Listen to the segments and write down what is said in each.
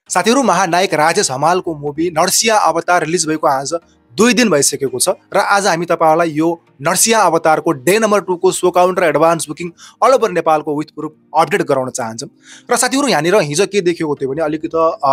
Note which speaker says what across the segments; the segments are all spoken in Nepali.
Speaker 1: साथीहरु, महानायक राजेश हमालको मुभी नरसिंह अवतार रिलिज भएको आज 2 दिन भइसकेको छ र आज हामी तपाईहरुलाई यो नरसिंह अवतारको डे नम्बर 2 को शो काउन्ट र एडभान्स बुकिङ अल ओभर नेपालको विथ प्रुफ अपडेट गराउन चाहन्छौं। र साथीहरु, यहाँनिर हिजो के देखिएको थियो भने अलिकति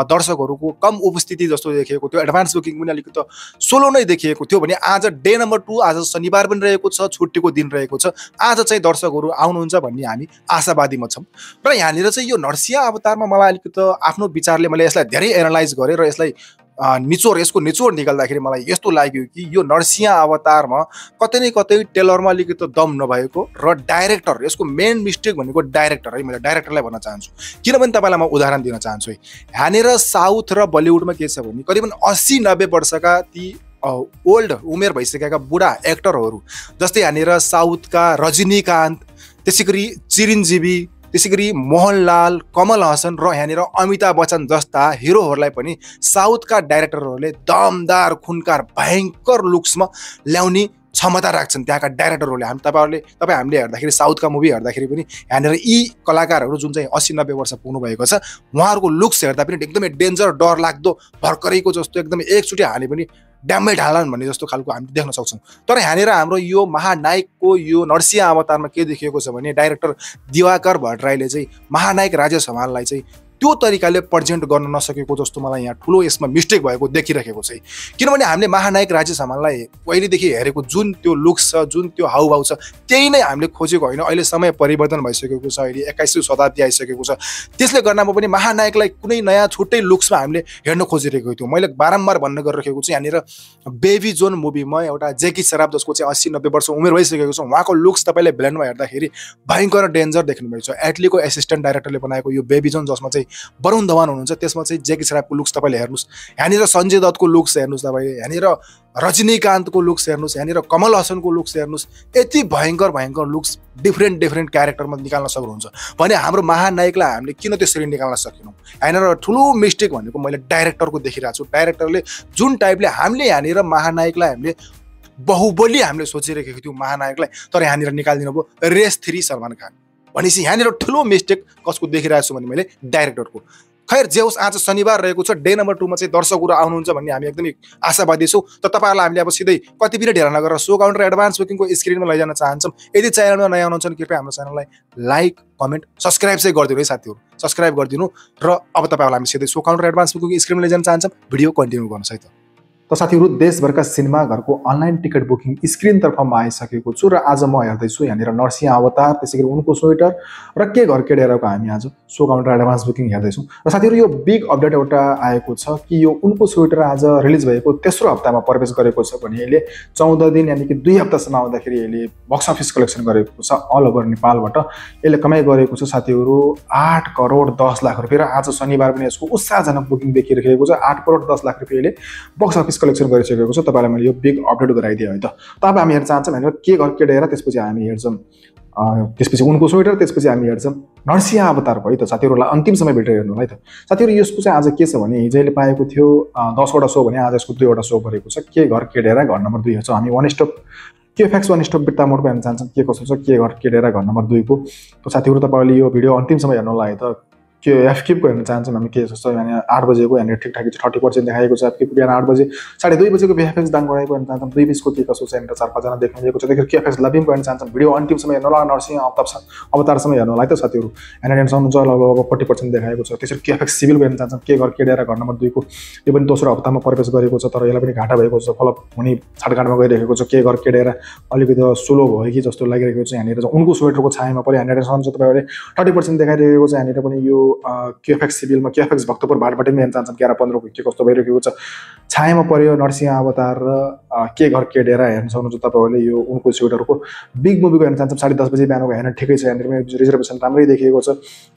Speaker 1: दर्शकहरुको कम उपस्थिति जस्तो देखिएको थियो, एडभान्स बुकिङ पनि अलिकति सोलो नै देखिएको थियो भने आज डे नम्बर 2 आज शनिबार पनि रहेको छ, छुट्टीको दिन रहेको छ। आज चाहिँ दर्शकहरु आउनुहुन्छ भन्ने हामी आशावादीमा छौं। र यहाँनिर चाहिँ यो नरसिंह अवतारमा मलाई अलिकति आफ्नो विचारले मैले यसलाई धेरै एनालाइज गरे र यसलाई यसको निचोड निकाल्दाखेरि मलाई यस्तो लाग्यो कि यो नरसिंह अवतारमा कतै न कतै टेलरमा अलिकति दम नभएको र डाइरेक्टर, यसको मेन मिस्टेक भनेको डाइरेक्टर है। मैले डाइरेक्टरलाई भन्न चाहन्छु, किनभने तपाईलाई म उदाहरण दिन चाहन्छु है। यहाँनिर साउथ र बलिउडमा के छ भने करिबन 80-90 वर्षका ती ओल्ड उमेर भइसकेका बुढा एक्टरहरू, जस्तै यहाँनिर साउथका रजनीकान्त, त्यसैगरी चिरञ्जीवी, त्यसैगरी मोहनलाल, कमल हसन र यहाँनिर अमिताभ बच्चन जस्ता हिरोहरूलाई पनि साउथका डाइरेक्टरहरूले दमदार, खुनकार, भयङ्कर लुक्समा ल्याउने क्षमता राख्छन् त्यहाँका डाइरेक्टरहरूले। हामीले हेर्दाखेरि साउथका मुभी हेर्दाखेरि पनि यहाँनिर यी कलाकारहरू जुन चाहिँ 80-90 वर्ष पुग्नु भएको छ, उहाँहरूको लुक्स हेर्दा पनि एकदमै डेन्जर, डर लाग्दो, भर्खरैको जस्तो एकदमै एकचोटि हाले पनि ड्यामेज ढालन भन्ने जस्तो खालको हामीले देख्न सक्छौँ। तर यहाँनिर हाम्रो यो महानायकको यो नरसिंह अवतारमा के देखिएको छ भने डाइरेक्टर दिवाकर भट्टराईले चाहिँ महानायक राजेश हमाललाई चाहिँ त्यो तरिकाले प्रेजेन्ट गर्न नसकेको जस्तो मलाई यहाँ ठुलो यसमा मिस्टेक भएको देखिरहेको छ। किनभने हामीले महानायक राजेश हमाललाई पहिलेदेखि हेरेको जुन त्यो लुक्स छ, जुन त्यो हाउभाउ छ, त्यही नै हामीले खोजेको होइन। अहिले समय परिवर्तन भइसकेको छ, अहिले 21औं शताब्दी आइसकेको छ। त्यसले गर्दामा पनि महानायकलाई कुनै नयाँ छुट्टै लुक्समा हामीले हेर्न खोजिरहेको थियौँ। मैले बारम्बार भन्न गरिरहेको छु, यहाँनिर बेबी जोन मुभीमा एउटा जेकी श्रफ जसको चाहिँ 80-90 वर्ष उमेर भइसकेको छ, उहाँको लुक्स तपाईँले भिलेनमा हेर्दाखेरि भयङ्कर डेन्जर देख्नुभएको छ। एटलीको एसिस्टेन्ट डाइरेक्टरले बनाएको यो बेबी जोन, जसमा चाहिँ वरुण धवन हुनुहुन्छ, त्यसमा चाहिँ जेकी श्रफको लुक्स तपाईँले हेर्नुहोस्, यहाँनिर सञ्जय दत्तको लुक्स हेर्नुहोस्, तपाईँले यहाँनिर रजनीकान्तको लुक्स हेर्नुहोस्, यहाँनिर कमल हसनको लुक्स हेर्नुहोस्, यति भयङ्कर लुक्स डिफ्रेन्ट क्यारेक्टरमा निकाल्न सक्नुहुन्छ भने हाम्रो महानायकलाई हामीले किन त्यसरी निकाल्न सकेनौँ? यहाँनिर ठुलो मिस्टेक भनेको मैले डाइरेक्टरको देखिरहेको छु। डाइरेक्टरले जुन टाइपले हामीले यहाँनिर महानायकलाई हामीले बाहुबली हामीले सोचिरहेको थियौँ महानायकलाई, तर यहाँनिर निकालिदिनु भयो रेस 3 सलमान खान। भनेपछि यहाँनिर ठुलो मिस्टेक कसको देखिरहेको छु भने मैले डाइरेक्टरको। खैर जे होस्, आज शनिबार रहेको छ, डे नम्बर 2 मा चाहिँ दर्शकहरू आउनुहुन्छ भन्ने हामी एकदमै आशावादी छौँ। त तपाईँहरूलाई हामीले अब सिधै कति पनि ढेर नगरेर शो काउन्ट र एडभान्स बुकिङको स्क्रिनमा लैजान चाहन्छौँ। यदि च्यानलमा नयाँ हुनुहुन्छ भने कृपया हाम्रो च्यानललाई लाइक, कमेन्ट, सब्सक्राइब चाहिँ गरिदिनु है साथीहरू, सब्सक्राइब गरिदिनु। र अब तपाईँहरूलाई हामी सिधै शो काउन्ट र एडभान्स बुकिङको स्क्रिनमा लैजान चाहन्छौँ। भिडियो कन्टिन्यू गर्नुहोस् है त।
Speaker 2: तो साथीहरु, देशभरका सिनेमाघरको अनलाइन टिकट बुकिङ स्क्रिनतर्फमा आइसकेको छु र आज म हेर्दैछु यहाँनिर नरसिंह अवतार, त्यसैगरी उनको स्वेटर र के घर के डेराको हामी आज शो काउन्ट र एडभान्स बुकिङ हेर्दैछौँ। र साथीहरु, यो बिग अपडेट एउटा आएको छ कि यो उनको स्वेटर आज रिलिज भएको तेस्रो हप्तामा प्रवेश गरेको छ भने यसले 14 दिन यानि कि 2 हप्तासम्म आउँदाखेरि यसले बक्स अफिस कलेक्सन गरेको छ अल ओभर नेपालबाट। यसले कमाइ गरेको छ साथीहरु 8 करोड 10 लाख रुपैयाँ र आज शनिबार पनि यसको उत्साहजनक बुकिङ देखिरहेको छ। 8 करोड 10 लाख रुपैयाँले बक्स अफिस कलेक्सन गरिसकेको छ। तपाईलाई मैले यो बिग अपडेट गराइदिए है त। अब हामी हेर्न चाहन्छौँ भनेर के घर के डेरा, त्यसपछि हामी हेर्छौँ त्यसपछि उनको स्वेटर, त्यसपछि हामी हेर्छौँ नरसिंह अवतार भयो त। साथीहरुलाई अन्तिम समय भेटेर हेर्नु है त। साथीहरु, यसको चाहिँ आज के छ भने हिजोले पाएको थियो 10 वटा शो भने आज यसको 2 वटा शो गरेको छ। के घर के डेरा घर नम्बर 2 हेर्छौँ हामी। वन स्टप केएफएक्स वन स्टप बिट्टा मोडको हेर्न चाहन्छौँ के कसो छ के घर के डेरा घर नम्बर 2 को। तो साथीहरु, तपाईले यो भिडियो अन्तिम समय हेर्नु होला है त। के एफकिपको हेर्न चाहन्छौँ हामी के जस्तो यानी 8 बजेको यानी ठिकठाकै 30% देखाएको छ। एफकिप बिहान 8 बजे 2:30 बजेको भिएफएक्स दान गराएको हेर्न चाहन्छौँ। 2:20 को के कसो छ यानी 4-5 जना देख्न दिएको छ। त्यसैले केएफएक्स लभिङको हेर्न चाहन्छौँ। भिडियो अन्तिम समय हेर्नु होला। नरसिंह अवतारसम्म हेर्नु होला है त साथीहरु। एनालिसिस हुन्छ लगभग 40% देखाएको छ। त्यसैले केएफएक्स सिभिलको हेर्न चाहन्छौँ। के घर के डेरा घर नम्बर 2 को यो पनि दोस्रो हप्तामा प्रवेश गरेको छ, तर यसलाई पनि घाटा भएको छ। फलोअप हुने छाटकाटमा गइरहेको छ। के घर के डेरा अलिकति स्लो भयो कि जस्तो लागिरहेको छ। यहाँनिर उनको स्वेटरको छायामा पनि यहाँनिर सन्च तपाईहरुले 30% देखाइरहेको छ। यहाँनिर पनि यो केएफएक्स सिभिलमा केएफएक्स भक्तपुर भाटबाट पनि हेर्न चाहन्छौँ 11-15 को के कस्तो भइरहेको छ। छायामा पर्यो नरसिंह अवतार र के घर के डेरा हेर्न सक्नुहुन्छ तपाईहरुले। यो उनको स्वेटरको बिग मुभीको हेर्न चाहन्छौँ। 10:30 बजे बिहानको हेर्न ठिकै छ। यहाँनिर पनि रिजर्भेसन राम्रै देखिएको छ।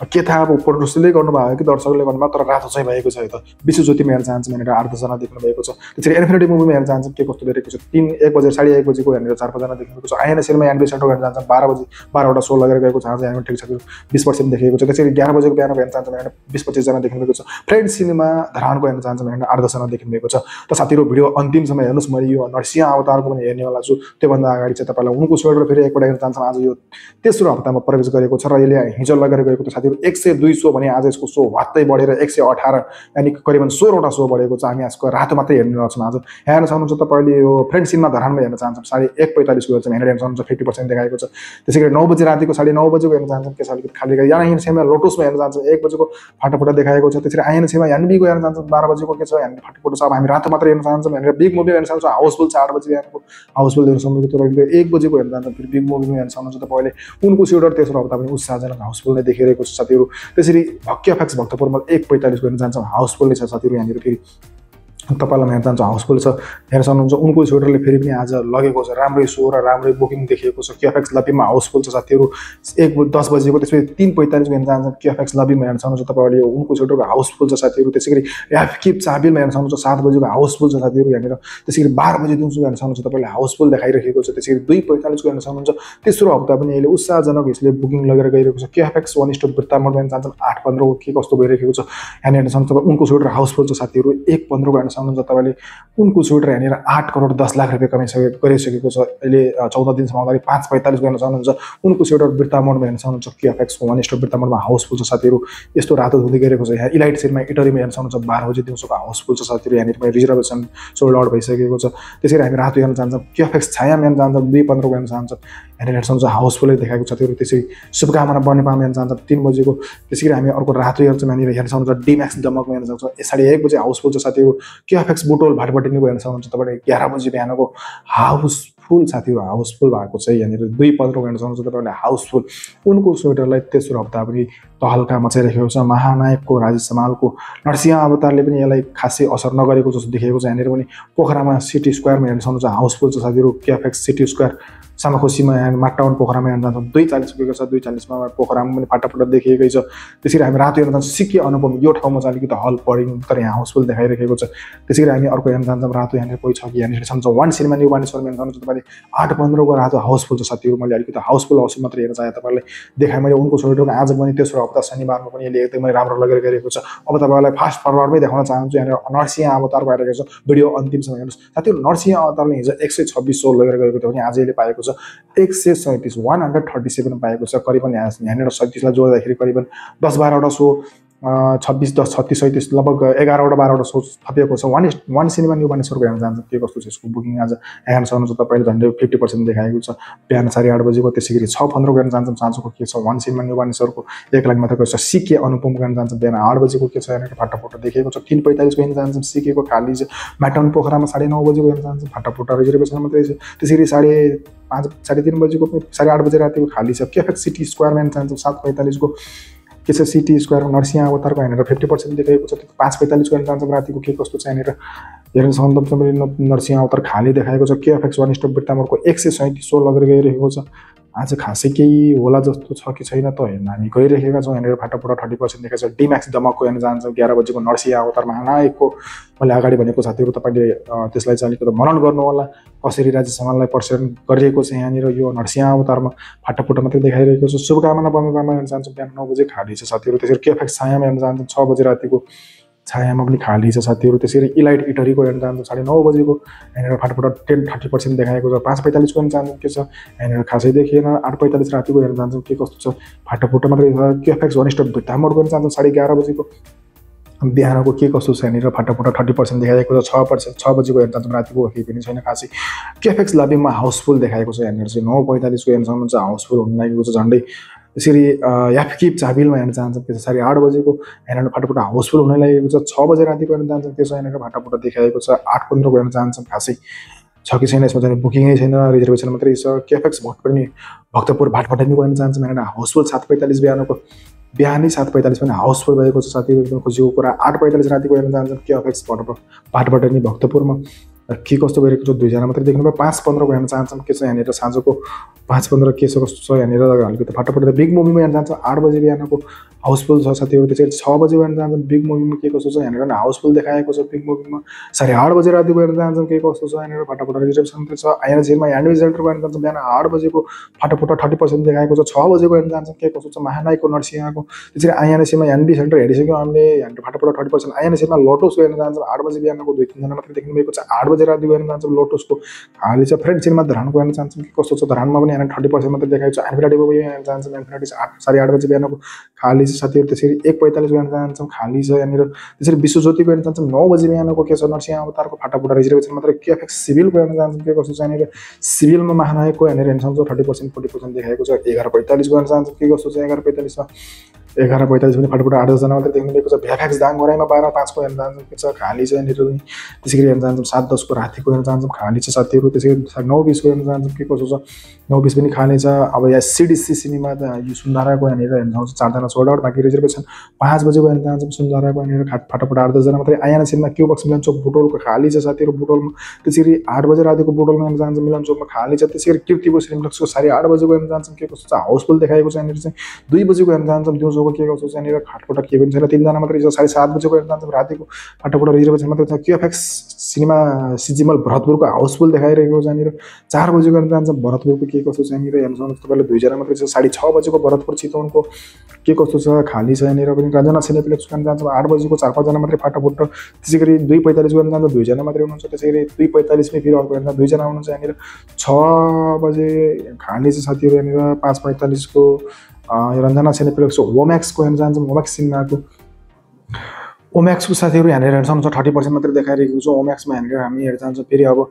Speaker 2: के थाहा अब प्रोड्युसरले गर्नुभयो कि दर्शकले गर्नुभयो, तर रातो चाहिँ भएको छ। यो त विश्वज्योतिमा हेर्न चाहन्छौँ। यहाँनिर 8-10 जना देख्नु भएको छ। त्यसरी इन्फिनिटी मुभीमा हेर्न चाहन्छौँ के कस्तो भइरहेको छ। 1 बजे 1:30 बजेको यहाँनिर 4-5 जना देख्नु भएको छ। आइएनएसएलमा एनबी सेन्टर हेर्न चाहन्छौँ। 12 बजे 12 वटा शो लगाएर गएको छ। आज यहाँ ठिक छ 20% देखेको छ। त्यसरी 11 बजेको बिहानको हेर्न चाहन्छौँ भने 20-25 जना देखिनु भएको छ। फ्रेन्ड सिनेमा धरानको हेर्न चाहन्छौँ भने 8-10 जना देखिनु भएको छ। त साथीहरु भिडियो अन्तिमसम्म हेर्नुस्। मैले यो नरसिंह अवतारको पनि हेर्नेवाला छु। त्योभन्दा अगाडि चाहिँ तपाईलाई उनको स्वेटर फेरि एकपल्ट हेर्न चाहन्छौँ। आज यो तेस्रो हप्तामा प्रवेश गरेको छ र यसले हिजो लगेर गएको त साथीहरु 102 सो भने आज यसको सो वात्तै बढेर 118 यानी करिबन 16 वटा सो बढेको छ। हामी आजको रातो मात्रै हेर्ने छौँ। आज हेर्न सक्नुहुन्छ तपाईले यो फ्रेन्ड सिनेमा धरानमा हेर्न चाहन्छौँ 1:45 को हेर्छ हेरेर हेर्न सक्नुहुन्छ 50% देखाएको छ। त्यसैगरी 9 बजे रातिको 9:30 बजेको हेर्न चाहन्छौँ के छ अलिकति खाली गरी याना सेमा लोटसमा हेर्न चाहन्छौँ 1 बजेको फाटाफुटा देखाएको छ। त्यसरी आयन सेमा यानबीको हेर्न चाहन्छौँ 12 बजेको के छ यानी फाटाफुटा छ। अब हामी रातो मात्रै हेर्न चाहन्छौँ भनेर बिग मुभी हेर्न चाहन्छौँ। हाउसफुल छ 8 बजे बिहानको हाउसफुल हेर्न सक्नुहुन्छ। तपाईले 1 बजेको हेर्न चाहन्छौँ फेरि बिग मुभीमा हेर्न सक्नुहुन्छ। तपाईले उनको स्वेटर तेस्रो हप्ता पनि उत्साहजनक हाउसफुल नै देखिरहेको छ साथीहरु। त्यसरी भक्य फ्याक्स भक्तपुरमा 1:45 को हेर्न चाहन्छौँ हाउसफुल छ साथीहरु। यहाँनिर फेरि तपाईलाई हेर्न चाहन्छौँ हाउसफुल छ हेर्न सक्नुहुन्छ। उनको स्वेटरले फेरि पनि आज लगेको छ। राम्रै सो र राम्रै बुकिङ देखिएको छ। क्याफेक्स लबीमा हाउसफुल छ साथीहरु। 10 बजेको त्यसपछि 3:45 को हेर्न चाहन्छौँ क्याफेक्स लबीमा हेर्न सक्नुहुन्छ। तपाईले उनको स्वेटरको हाउसफुल छ साथीहरु। त्यसैगरी एफकिप चाबिलमा हेर्न सक्नुहुन्छ 7 बजेको हाउसफुल छ साथीहरु। यहाँनिर त्यसैगरी 12 बजे दिउँसो हेर्न सक्नुहुन्छ तपाईले हाउसफुल देखाइरहेको छ। त्यसैगरी 2:45 को हेर्न सक्नुहुन्छ। तेस्रो हप्ता पनि यसले उत्साहजनक यसले बुकिङ लगेर गइरहेको छ। क्याफेक्स वन स्टप वृत्तामोड हेर्न चाहन्छौँ 8:15 को के कस्तो भइरहेको छ यहाँ हेर्न सक्नुहुन्छ। उनको स्वेटर हाउसफुल छ साथीहरु। 1:15 को हेर्न सक्नुहुन्छ तपाईले उनको स्वेटर हेरेर 8 करोड 10 लाख रुपैयाँ गरिसकेको छ। अहिले 14 दिनसम्म अगाडि 5:45 को हेर्न सक्नुहुन्छ। उनको स्वेटर वृत्तामोडमा हेर्न सक्नुहुन्छ। क्याफेक्स वन स्टप वृत्तामोडमा हाउसफुल छ साथीहरु। यस्तो रातो हुँदै गएको छ। यहाँ इलाइट सिनेमा इटरीमा हेर्न सक्नुहुन्छ 12 बजे दिउँसोको हाउसफुल छ साथीहरु। यहाँनिर पनि रिजर्भेसन सोल्ड आउट भइसकेको छ। त्यसैले हामी रातो हेर्न चाहन्छौँ। क्याफेक्स छायामा हेर्न चाहन्छौँ 2:15 को हेर्न चाहन्छौँ। यहाँनिर हेर्न सक्नुहुन्छ हाउसफुलै देखाएको छ साथीहरु। त्यसै शुभकामना बनेपामा हेर्न चाहन्छौँ 3 बजेको। त्यसैगरी हामी अर्को रातो हेर्छौँ। यहाँनिर हेर्न सक्नुहुन्छ डीमैक्स दमकमा हेर्न सक्छौँ 1:30 बजे हाउसफुल छ साथीहरु। क्याफेक्स बुटोल भाटपटिनीको हेर्न सक्नुहुन्छ तपाईले 11 बजे बिहानको हाउसफुल साथीहरु। हाउसफुल भएको छ यहाँनिर 2:15 को हेर्न सक्नुहुन्छ तपाईले हाउसफुल। उनको स्वेटरलाई तेस्रो हप्ता पनि तहल्का मचाइरहेको छ। महानायकको राजेश हमालको नरसिंह अवतारले पनि यसलाई खासै असर नगरेको जस्तो देखिएको छ। यहाँनिर पनि पोखरामा सिटी स्क्वायरमा हेर्न सक्नुहुन्छ हाउसफुल छ साथीहरु। क्याफेक्स सिटी स्क्वायर सामाखोसीमा यहाँ माटाउन पोखरामा हेर्न जान्छौँ 2:40 पुगेको छ। 2:40 मा पोखरामा पनि फाटाफुटा देखिएकै छ। त्यसरी हामी रातो हेर्न जान्छौँ सिके अनुपम। यो ठाउँमा चाहिँ अलिकति हल बढी तर यहाँ हाउसफुल देखाइरहेको छ। त्यसरी हामी अर्को हेर्न जान्छौँ रातो। यहाँनिर कोही छ कि यहाँनिर सम्झौँ वान सिनेमा न्यू बानेश्वरमा हेर्न सक्नुहुन्छ तपाईले 8:15 को रातो हाउसफुल छ साथीहरु। मैले अलिकति हाउसफुल मात्रै हेर्न चाहे तपाईलाई देखाएँ मैले उनको स्वेटरको आज पनि तेस्रो हप्ता शनिबारमा पनि यसले एकदमै राम्रो लगेर गएको छ। अब तपाईलाई फास्ट फरवर्डमै देखाउन चाहन्छु। यहाँनिर नरसिंह अवतारको आइरहेको छ। भिडियो अन्तिमसम्म हेर्नुस् साथीहरु। नरसिंह अवतारले हिजो 126 सो लगेर गएको थियो भने आज यसले पाएको छ 137 पाएको छ। करिबन यहाँनिर 37 लाई जोड्दाखेरि करिबन 10-12 वटा सो 26 10 36 37 लगभग 11 वटा 12 वटा सो थपिएको छ। वान सिनेमा न्यू बानेश्वरको हेर्न चाहन्छ के कस्तो छ यसको बुकिङ आज हेर्न सक्नुहुन्छ तपाईले झन्डै 50% देखाएको छ। बिहान 8:30 बजेको। त्यसैगरी 6:15 को हेर्न चाहन्छौँ साँझको के छ। वान सिनेमा न्यू बानेश्वरको 1 लाख मात्र छ। सिके अनुपम हेर्न चाहन्छौँ बिहान 8 बजेको के छ यहाँनिर फाटाफुटा देखिएको छ। 3:45 को हेर्न चाहन्छौँ सिकेको खाली छ। माटाउन पोखरामा 9:30 बजेको हेर्न चाहन्छौँ फाटाफुटा रिजर्भेसन मात्रै छ। त्यसैगरी 5:30 3:30 बजेको 8:30 बजे रातिको खाली छ। क्याफेक्स सिटी स्क्वायरमा हेर्न चाहन्छौँ 7:45 को के छ। सिटी स्क्वायरमा नरसिंह अवतारको यहाँनिर 50% देखाएको छ। 5:45 को हेर्न चाहन्छौँ रातिको के कस्तो छ यहाँनिर हेर्न सक्नुहुन्छ। नरसिंह अवतार खाली देखाएको छ। क्याफेक्स वन स्टप वृत्तामोडको 137 सो लगेर गइरहेको छ। आज खासै केही होला जस्तो छ कि छैन त हेर्न हामी गइरहेका छौँ। यहाँनिर फाटाफुटा 30% देखाएको छ। डीमैक्स दमकको हेर्न चाहन्छौँ 11 बजेको नरसिंह अवतार महानायकको। मैले अगाडि भनेको साथीहरु तपाईले त्यसलाई चाहिँ अलिकति मनन गर्नु होला कसरी राजेश हमाललाई पर्सेन्ट गरिएको छ। यहाँनिर यो नरसिंह अवतारमा फाटाफुटा मात्रै देखाइरहेको छ। शुभकामना बनेपामा हेर्न चाहन्छौँ बिहान 9 बजे खाली छ साथीहरु। त्यसरी क्याफेक्स छायामा हेर्न चाहन्छौँ 6 बजे रातिको छायामा पनि खाली छ साथीहरु। त्यसरी इलाइट इटरीको हेर्न चाहन्छौँ 9:30 बजेको यहाँनिर फाटाफुटा 30% देखाएको छ। 5:45 को हेर्न चाहन्छौँ के छ यहाँनिर खासै देखिएन। 8:45 रातिको हेर्न चाहन्छौँ के कस्तो छ फाटाफुटा मात्रै छ। क्याफेक्स वन स्टप वृत्तामोड गर्न चाहन्छौँ 11:30 बजेको बिहानको के कस्तो छ यहाँनिर फाटाफुटा 30% देखाएको छ। 6 बजेको हेर्न चाहन्छौँ रातिको केही पनि छैन खासै। क्याफेक्स लबीमा हाउसफुल देखाएको छ। यहाँनिर चाहिँ 9:45 को हेर्न सक्नुहुन्छ हाउसफुल हुन लागेको छ झन्डै। त्यसरी याफकिप चाबिलमा हेर्न चाहन्छौँ के छ 8:30 बजेको यहाँनिर फाटाफुटा हाउसफुल हुन लागेको छ। 6 बजे रातिको हेर्न चाहन्छौँ के छ यहाँनिर फाटाफुटा देखाएको छ। 8:15 को हेर्न चाहन्छौँ खासै छ कि छैन यसमा चाहिँ बुकिङै छैन रिजर्भेसन मात्रै छ। क्याफेक्स भक्तपुर भाटपटिनीको हेर्न चाहन्छौँ यहाँनिर हाउसफुल 7:45 बिहानै 7:45 पनि हाउसफुल भएको छ साथीहरु। एकदम खुसीको कुरा। 8:45 रातिको हेर्न चाहन्छौँ क्याफेक्स भाटपटिनी भक्तपुरमा र के कस्तो भइरहेको छ दुईजना मात्रै देख्नुभयो 5:15 को हेर्न चाहन्छौँ के छ यहाँनिर साँझको 5:15 के छ कस्तो छ यहाँनिर अलिकति फटाफट बिग मुभीमा हेर्न चाहन्छौँ 8 बजे बिहानको हाउसफुल छ साथीहरू त्यसरी 6 बजे हेर्न चाहन्छौँ बिग मुभीमा के कस्तो छ यहाँनिर हाउसफुल देखाएको छ बिग मुभीमा 8:30 बजे रातिको हेर्न चाहन्छौँ के कस्तो छ यहाँनिर फटाफट रिजर्भेसन छ आइएनसीमा ह्यान्डविच सेन्टरको हेर्न चाहन्छौँ बिहान 8 बजेको फटाफट 30% देखाएको छ 6 बजेको हेर्न चाहन्छौँ के कस्तो छ महानायकको नर्सिङको त्यसरी आइएनसीमा ह्यान्डविच सेन्टर हेरिसक्यौँ हामीले फटाफट 30% आइएनसीमा लोटसको हेर्न चाहन्छौँ 8 बजे बिहानको 2-3 जना मात्रै देख्नु भएको छ 8 बजे रातिको हेर्न चाहन्छौँ लोटसको खाली छ फ्रेन्ड सिनेमा धरानको हेर्न चाहन्छौँ के कस्तो छ धरानमा पनि यहाँ 30% मात्रै देखाएको छ इन्फिनिटीको पनि हेर्न चाहन्छौँ इन्फिनिटी 8:30 बजे बिहानको खाली छ साथीहरू त्यसरी 1:45 को हेर्न चाहन्छौँ खाली छ यहाँनिर त्यसरी विश्वज्योतिको हेर्न चाहन्छौँ 9 बजे बिहानको के छ नरसिंह अवतारको फटाफट रिजर्भेसन मात्रै केएफएक्स सिभिलको हेर्न चाहन्छौँ के कस्तो छ यहाँनिर सिभिलमा महानायकको यहाँनिर हेर्न सक्छौँ 30% 40% देखाएको छ 11:45 को हेर्न चाहन्छौँ के कस्तो छ 11:45 मा 11:45 पनि फटाफट 8 जना मात्रै देख्नु भएको छ भ्याफ्याक्स दाङ गराइमा 12:05 को हेर्न चाहन्छौँ के छ खाली छ यहाँनिर त्यसै गरी हेर्न चाहन्छौँ 7:10 को रातिको हेर्न चाहन्छौँ खाली छ साथीहरू त्यसै गरी 9:20 को हेर्न चाहन्छौँ के कसो छ 9:20 पनि खाली छ अब यहाँ सिडिसी सिनेमा यो सुन्धाराको यहाँनिर हेर्न चाहन्छौँ 4 जना सोल्ड आउट बाँकी रिजर्भेसन 5 बजेको हेर्न चाहन्छौँ सुन्धाराको यहाँनिर फटाफट 8-10 जना मात्रै आइएनए सिनेमा क्यू बक्स मिलन चोक बुटोलको खाली छ साथीहरू बुटोलमा त्यसरी 8 बजे रातिको बुटोलमा हेर्न चाहन्छौँ मिलन चोकमा खाली छ त्यसै गरी कीर्तिपुर सिनेप्लेक्सको 8:30 बजेको हेर्न चाहन्छौँ के कस्तो छ हाउसफुल देखाएको छ यहाँनिर चाहिँ 2 बजेको हेर्न चाहन्छौँ दिउँसोको के कस्तो छ यहाँनिर फटाफट के पनि छैन 3 जना मात्रै छ 7:30 बजेको हेर्न चाहन्छौँ रातिको फटाफट रिजर्भेसन मात्रै छ क्यूएफएक्स सिनेमा सिजिमल भरतपुरको हाउसफुल देखाइरहेको छ यहाँनिर 4 बजेको हेर्न चाहन्छौँ भरतपुरको के कस्तो छ यहाँनिर हेर्न सक्नुहुन्छ तपाईँले 2 जना मात्रै छ 6:30 बजेको भरतपुर चितवनको के कस्तो छ खाली छ यहाँनिर पनि रञ्जना सिनेप्लेक्स हेर्न चाहन्छौँ 8 बजेको 4-5 जना मात्रै फटाफट त्यसै गरी 2:45 को हेर्न चाहन्छौँ 2 जना मात्रै हुनुहुन्छ त्यसै गरी 2:45 मै फेरि अर्को हेर्न 2 जना हुनुहुन्छ यहाँनिर 6 बजे खाली छ साथीहरू यहाँनिर 5:45 को रञ्जना सिनेप्लेक्स ओम्याक्सको हेर्न चाहन्छौँ ओम्याक्स सिनेमाको ओम्याक्सको साथीहरू यहाँनिर हेर्न सक्नुहुन्छ 30% मात्रै देखाइरहेको छ ओम्याक्समा यहाँनिर हामी हेर्न चाहन्छौँ फेरि अब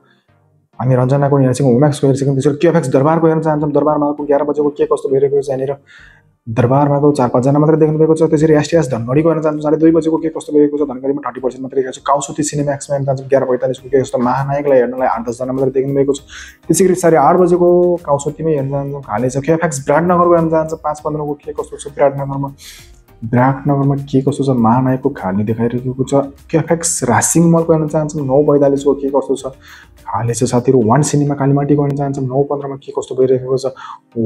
Speaker 2: हामी रञ्जनाको हेर्छौँ ओम्याक्सको हेर्छौँ त्यसरी केएफएक्स दरबारको हेर्न चाहन्छौँ दरबारमाको 11 बजेको के कस्तो भइरहेको छ यहाँनिर दरबारमाको 4-5 जना मात्रै देख्नु भएको छ त्यसरी एसटीएस धनगढीको हेर्न चाहन्छौँ 2:30 बजेको के कस्तो भइरहेको छ धनगढीमा 30% मात्रै देखाएको छ काउसुती सिनेम्याक्समा हेर्न चाहन्छौँ 11:45 को के कस्तो महानायकलाई हेर्नलाई 8-10 जना मात्रै देख्नु भएको छ त्यसै गरी 8:30 बजेको काउसुतीमै हेर्न चाहन्छौँ खाली छ केएफएक्स विराटनगरको हेर्न चाहन्छौँ 5:15 को के कस्तो छ विराटनगरमा के कस्तो छ महानायकको खाली देखाइरहेको छ केएफएक्स रासिङ मलको हेर्न चाहन्छौँ 9:45 को के कस्तो छ खाली छ साथीहरू वान सिनेमा कालीमाटीको हेर्न चाहन्छौँ 9:15 मा के कस्तो भइरहेको छ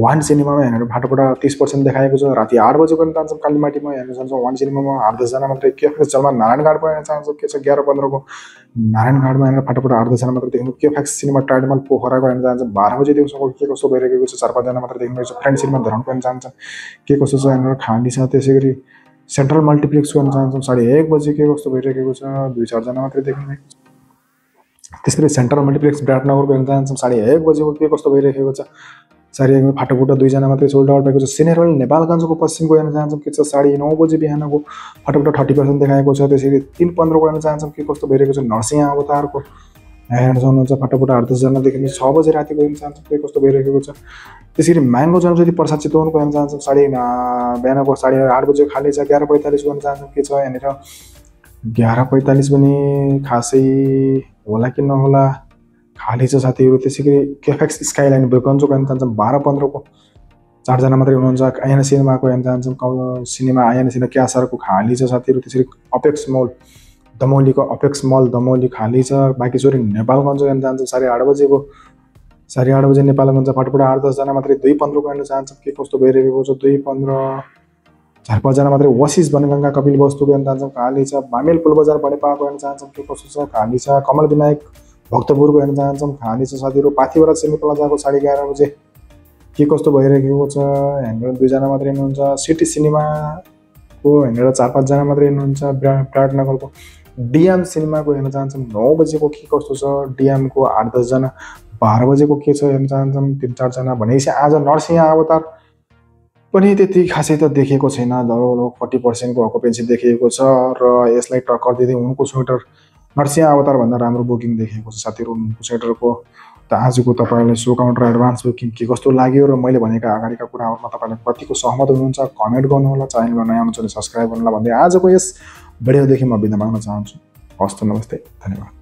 Speaker 2: वान सिनेमामा हेरेर फटाफट 30% देखाएको छ राति 8 बजेको हेर्न चाहन्छौँ कालीमाटीमा हेर्न चाहन्छौँ वान सिनेमामा 8-10 जना मात्रै केएफएक्स जलमा नारायणघाटको हेर्न चाहन्छौँ के छ 11:15 को नारायणघाटमा हेरेर फटाफट 8-10 जना मात्रै देख्नु केएफएक्स सिनेमा टाइडमल पोखराको हेर्न चाहन्छौँ 12 बजे दिउँसोको के कस्तो भइरहेको छ 4-5 जना मात्रै देख्नु छ फ्रेन्ड सिनेमा धरानको हेर्न चाहन्छौँ के कस्तो छ यहाँनिर खाली छ त्यसै गरी सेन्ट्रल मल्टिप्लेक्सको हेर्न चाहन्छौँ 1:30 बजे के कस्तो भइरहेको छ 2-4 जना मात्रै देख्नु त्यसरी सेन्ट्रल मल्टिप्लेक्स विराटनगरको हेर्न चाहन्छौँ 1:30 बजेको के कस्तो भइरहेको छ 1:30 फटाफट 2 जना मात्रै सोल्ड आउट भएको छ सिनेरल नेपालगञ्जको पश्चिमको हेर्न चाहन्छौँ के छ 9:30 बजे बिहानको फटाफट 30% देखाएको छ त्यसरी 3:15 को हेर्न चाहन्छौँ के कस्तो भइरहेको छ नरसिंह अवतारको हेर्न सक्नुहुन्छ फटाफट 8-10 जना देखि 6 बजे रातिको हेर्न चाहन्छौँ के कस्तो भइरहेको छ त्यसरी म्याङ्गो जनशक्ति प्रसाद चितवनको हेर्न चाहन्छौँ बिहानको 8:30 बजे खाली छ 11:45 को हेर्न चाहन्छौँ के छ यहाँनिर 11:45 पनि खासै होला कि नहोला खाली छ साथीहरू त्यसै गरी केएफएक्स स्काइलाइन बेकन्जोको हेर्न चाहन्छौँ 12:15 को 4 जना मात्रै हुनुहुन्छ आइएनए सिनेमाको हेर्न चाहन्छौँ सिनेमा आइएनए सिनेमा क्यासरको खाली छ साथीहरू त्यसरी अपेक्स मल दमौलीको अपेक्स मल दमौली खाली छ बाँकी चोरी नेपालगञ्ज हेर्न चाहन्छौँ 8:30 बजेको 8:30 बजे नेपालगञ्ज फटाफट 8-10 जना मात्रै 2:15 को हेर्न चाहन्छौँ के कस्तो भइरहेको छ 2:15 4-5 जना मात्रै वशिष वनगङ्गा कपिल वस्तुको हेर्न चाहन्छौँ खाली छ बामेल पुल बजार बनेपाको हेर्न चाहन्छौँ के कस्तो छ खाली छ कमल विनायक भक्तपुरको हेर्न चाहन्छौँ खाली छ साथीहरू पाथिवरा सेमी प्लाजाको 11:30 बजे के कस्तो भइरहेको छ यहाँनिर 2 जना मात्रै हुनुहुन्छ सिटी सिनेमाको यहाँनिर 4-5 जना मात्रै हुनुहुन्छ विराटनगरको डिएम सिनेमाको हेर्न चाहन्छौँ 9 बजेको के कस्तो छ डिएमको 8-10 जना 12 बजेको के छ हेर्न चाहन्छौँ 3-4 जना भनेपछि आज नरसिंह अवतार पनि त्यति खासै त देखेको छैन लगभग 40% को अकुपेन्सी देखिएको छ र यसलाई टक्कर दिँदै उनको स्वेटर नरसिंह अवतार भन्दा राम्रो बुकिङ देखिएको छ साथीहरू उनको स्वेटरको त आजको तपाईँलाई सो काउन्टर एडभान्स बुकिङ के कस्तो लाग्यो र मैले भनेका अगाडिका कुराहरूमा तपाईँलाई कतिको सहमत हुनुहुन्छ कमेन्ट गर्नुहोला च्यानलमा नयाँ हुनुहुन्छ भने सब्स्क्राइब गर्नुहोला भन्दै आजको यस भिडियोदेखि म बिदा माग्न चाहन्छु हस्त नमस्ते धन्यवाद।